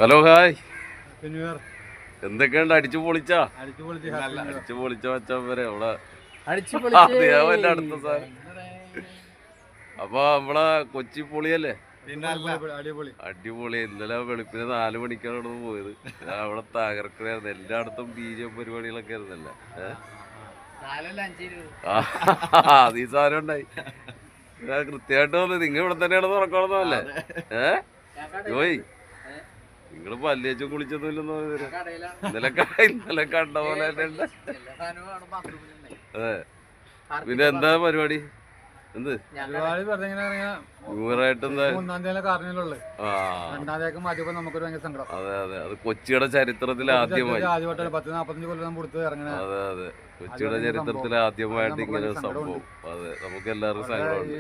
Hello hi, എന്തൊക്കെയുണ്ട്? അടിച്ചു പൊളിച്ച വെച്ചാൽ വരെ അവിടെ എന്റെ അടുത്ത സാധനം. അപ്പൊ നമ്മളെ കൊച്ചി പൊളിയല്ലേ, അടിപൊളി. ഇന്നലെ വെളുപ്പിന് 4 മണിക്കാണ് അവിടെ നിന്ന് പോയത്. അവിടെ തകർക്കണായിരുന്നു. എല്ലായിടത്തും BGM പരിപാടികളൊക്കെ ആയിരുന്നല്ലേ. അത് ഈ സാധനം ഉണ്ടായി. കൃത്യമായിട്ട് വന്നു. നിങ്ങൾ ഇവിടെ തന്നെയാണ് തുറക്കണമെന്നല്ലേ? ജോയ്, നിങ്ങള് പല്ലിയച്ചും കുളിച്ചൊന്നുമില്ലെന്നോ? ഇന്നലെ കണ്ട പോലെ തന്നെ. അതെ, പിന്നെ എന്താ പരിപാടി? എന്ത് ന്യൂറായിട്ട് എന്താ? അതെ അതെ, അത് കൊച്ചിയുടെ ചരിത്രത്തിൽ ആദ്യമായി. അതെ അതെ, കൊച്ചിയുടെ ചരിത്രത്തിൽ ആദ്യമായിട്ട് ഇങ്ങനെ ഒരു സംഭവം. അതെ, നമുക്ക് എല്ലാവർക്കും സങ്കടമുണ്ട്.